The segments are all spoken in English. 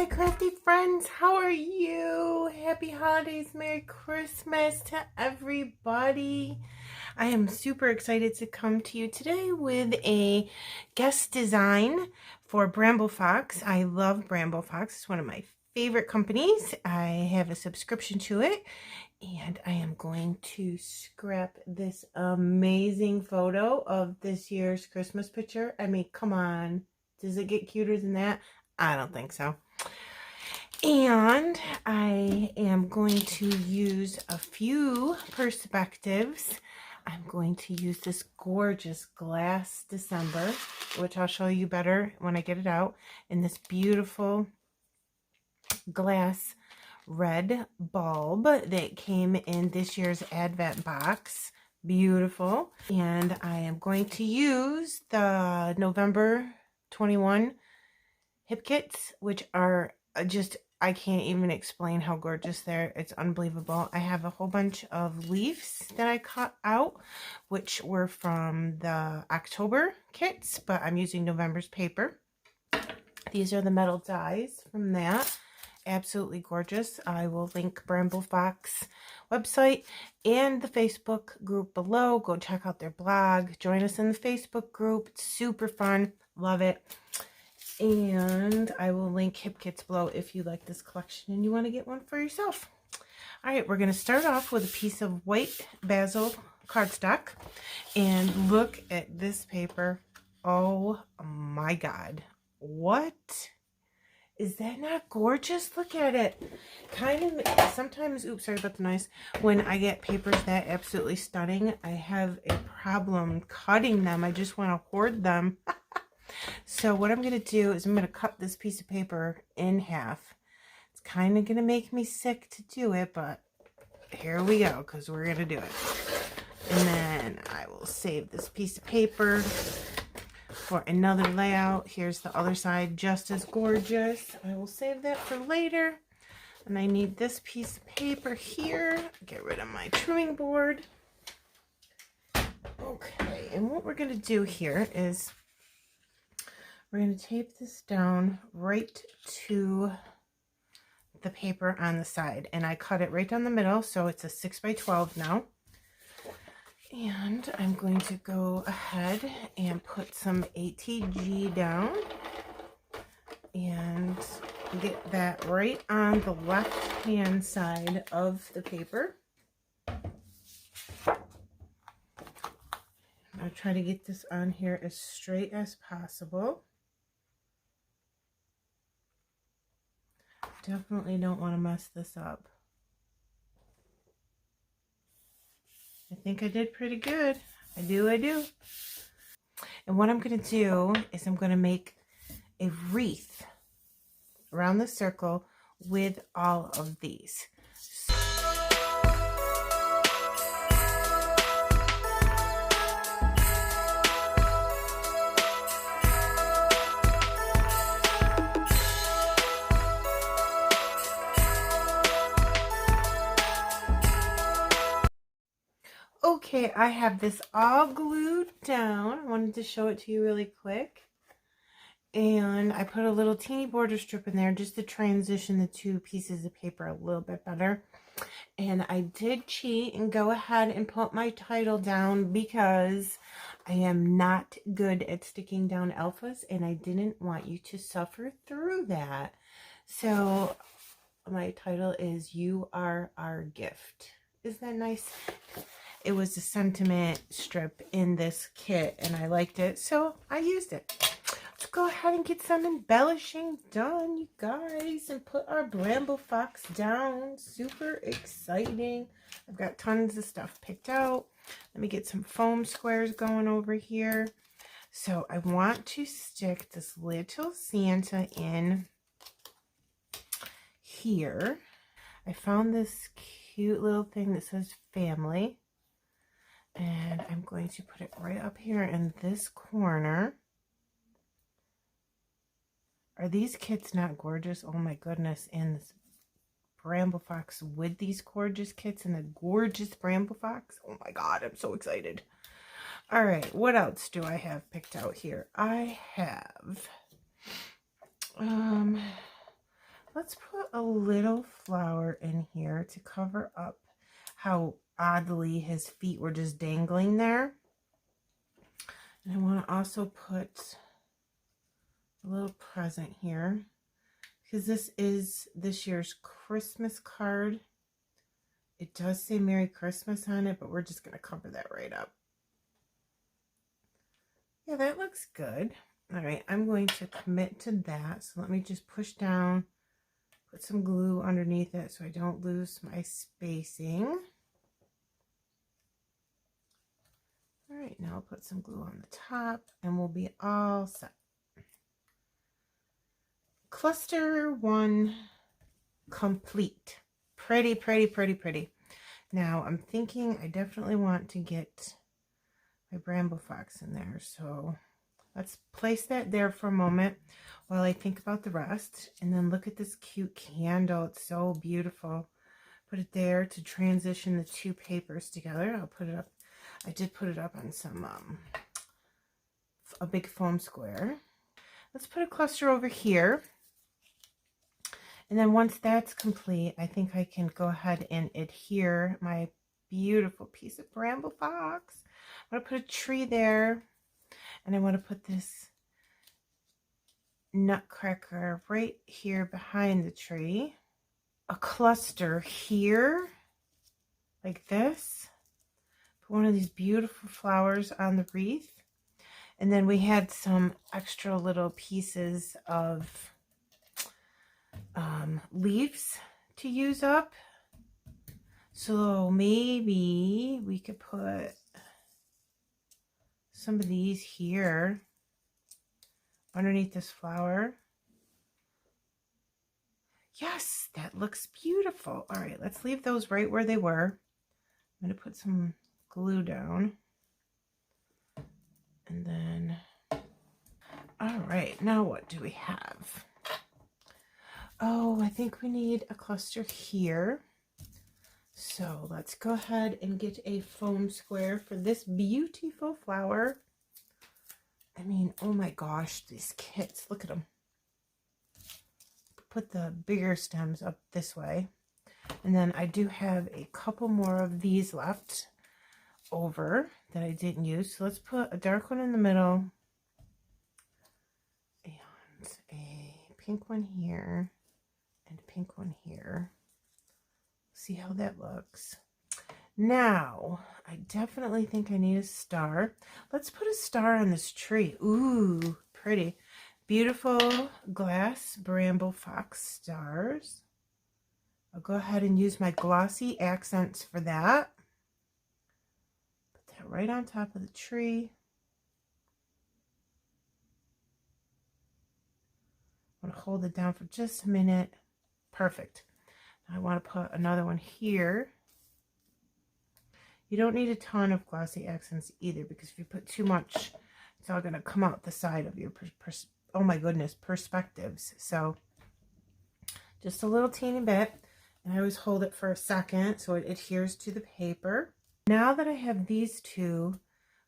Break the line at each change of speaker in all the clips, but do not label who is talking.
crafty friends, how are you? Happy holidays, Merry Christmas to everybody. I am super excited to come to you today with a guest design for Bramble Fox. I love Bramble Fox. It's one of my favorite companies. I have a subscription to it, and I am going to scrap this amazing photo of this year's Christmas picture. I mean, come on. Does it get cuter than that? I don't think so. And I am going to use a few perspectives. I'm going to use this gorgeous glass December, which I'll show you better when I get it out, in this beautiful glass red bulb that came in this year's Advent box. Beautiful. And I am going to use the November 21 hip kits, which are just, I can't even explain how gorgeous they're. It's unbelievable. I have a whole bunch of leaves that I cut out, which were from the October kits, but I'm using November's paper. These are the metal dies from that. Absolutely gorgeous. I will link Bramble Fox website and the Facebook group below. Go check out their blog. Join us in the Facebook group. It's super fun. Love it. And I will link hip kits below if you like this collection and you want to get one for yourself. All right, we're going to start off with a piece of white basil cardstock. And look at this paper. Oh my God. What? Is that not gorgeous? Look at it. Kind of, sometimes, oops, sorry about the noise. When I get papers that absolutely stunning, I have a problem cutting them. I just want to hoard them. So what I'm going to do is I'm going to cut this piece of paper in half. It's kind of going to make me sick to do it, but here we go, because we're going to do it. And then I will save this piece of paper for another layout. Here's the other side, just as gorgeous. I will save that for later. And I need this piece of paper here. Get rid of my trimming board. Okay, and what we're going to do here is we're going to tape this down right to the paper on the side. And I cut it right down the middle, so it's a 6x12 now. And I'm going to go ahead and put some ATG down and get that right on the left-hand side of the paper. I'm going to try to get this on here as straight as possible. Definitely don't want to mess this up. I think I did pretty good. I do. And what I'm going to do is I'm going to make a wreath around the circle with all of these. Okay, I have this all glued down. I wanted to show it to you really quick. And I put a little teeny border strip in there just to transition the two pieces of paper a little bit better. And I did cheat and go ahead and put my title down because I am not good at sticking down alphas and I didn't want you to suffer through that. So my title is You Are Our Gift. Isn't that nice? It was a sentiment strip in this kit and I liked it, so I used it. Let's go ahead and get some embellishing done, you guys, and put our Bramble Fox down. Super exciting. I've got tons of stuff picked out. Let me get some foam squares going over here. So I want to stick this little Santa in here. I found this cute little thing that says family. And I'm going to put it right up here in this corner. Are these kits not gorgeous? Oh my goodness. And this Bramble Fox with these gorgeous kits and a gorgeous Bramble Fox. Oh my God, I'm so excited. All right, what else do I have picked out here? I have Let's put a little flower in here to cover up how oddly his feet were just dangling there. And I want to also put a little present here because this is this year's Christmas card. It does say Merry Christmas on it, but we're just going to cover that right up. Yeah, that looks good. All right, I'm going to commit to that. So let me just push down, put some glue underneath it so I don't lose my spacing. All right, now I'll put some glue on the top and we'll be all set. Cluster 1 complete. Pretty, pretty, pretty, pretty. Now I'm thinking I definitely want to get my Bramble Fox in there. So let's place that there for a moment while I think about the rest. And then look at this cute candle. It's so beautiful. Put it there to transition the two papers together. I'll put it up. I did put it up on some, a big foam square. Let's put a cluster over here. And then once that's complete, I think I can go ahead and adhere my beautiful piece of Bramble Fox. I'm going to put a tree there. And I want to put this nutcracker right here behind the tree. A cluster here, like this. Put one of these beautiful flowers on the wreath. And then we had some extra little pieces of leaves to use up. So maybe we could put some of these here underneath this flower. Yes, that looks beautiful. All right, let's leave those right where they were. I'm going to put some glue down. And then, all right, now what do we have? Oh, I think we need a cluster here. So let's go ahead and get a foam square for this beautiful flower. I mean, oh my gosh, these kits, look at them. Put the bigger stems up this way. And then I do have a couple more of these left over that I didn't use. So let's put a dark one in the middle and a pink one here and a pink one here. See how that looks. Now, I definitely think I need a star. Let's put a star on this tree. Ooh, pretty. Beautiful glass Bramble Fox stars. I'll go ahead and use my glossy accents for that. Put that right on top of the tree. I'm going to hold it down for just a minute. Perfect. I want to put another one here. You don't need a ton of glossy accents either, because if you put too much, it's all going to come out the side of your, oh my goodness, perspectives. So just a little teeny bit. And I always hold it for a second so it adheres to the paper. Now that I have these two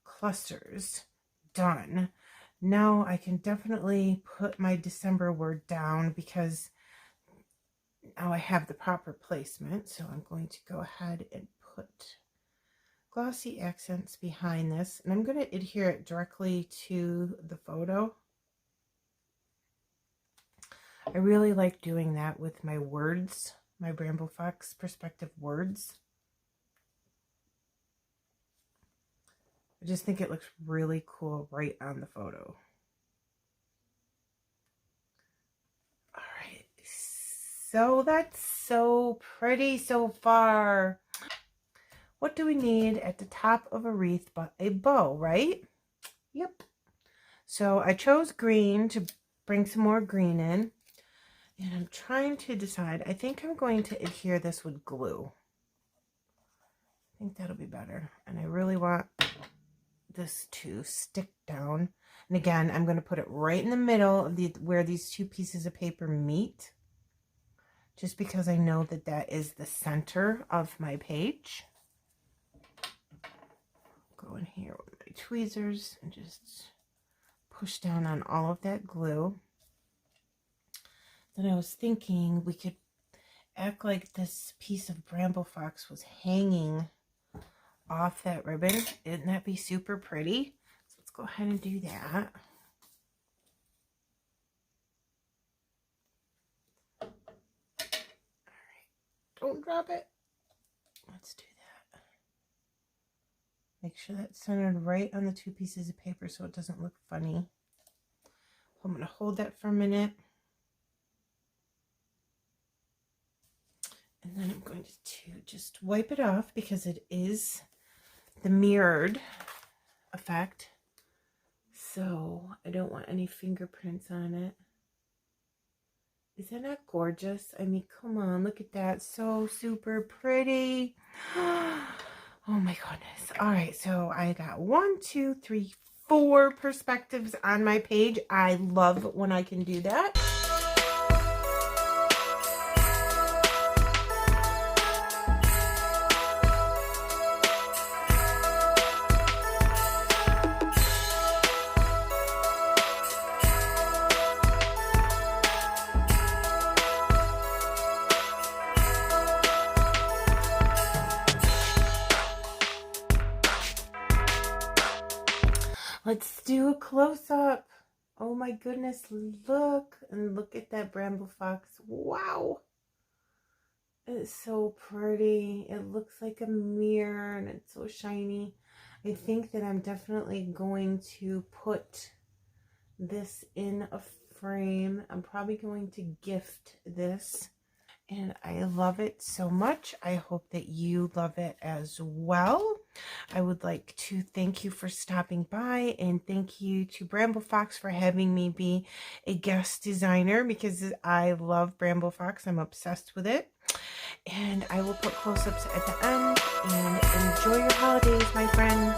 clusters done, now I can definitely put my December word down, because now I have the proper placement. So I'm going to go ahead and put glossy accents behind this, and I'm going to adhere it directly to the photo. I really like doing that with my words, my Bramble Fox perspective words. I just think it looks really cool right on the photo. All right, so that's so pretty so far. What do we need at the top of a wreath but a bow, right? Yep. So I chose green to bring some more green in. And I'm trying to decide. I think I'm going to adhere this with glue. I think that'll be better. And I really want this to stick down. And again, I'm going to put it right in the middle of where these two pieces of paper meet. Just because I know that that is the center of my page. Go in here with my tweezers and just push down on all of that glue. Then I was thinking we could act like this piece of Bramble Fox was hanging off that ribbon. Wouldn't that be super pretty? So let's go ahead and do that. All right, don't drop it. Let's do that. Make sure that's centered right on the two pieces of paper so it doesn't look funny. I'm going to hold that for a minute. And then I'm going to just wipe it off because it is the mirrored effect. So I don't want any fingerprints on it. Is that not gorgeous? I mean, come on, look at that. So super pretty. Oh my goodness. All right, so I got 1, 2, 3, 4 perspectives on my page. I love when I can do that. Let's do a close-up. Oh my goodness, look. And look at that Bramble Fox. Wow. It's so pretty. It looks like a mirror and it's so shiny. I think that I'm definitely going to put this in a frame. I'm probably going to gift this. And I love it so much. I hope that you love it as well. I would like to thank you for stopping by, and thank you to Bramble Fox for having me be a guest designer, because I love Bramble Fox. I'm obsessed with it. And I will put close-ups at the end. And enjoy your holidays, my friends.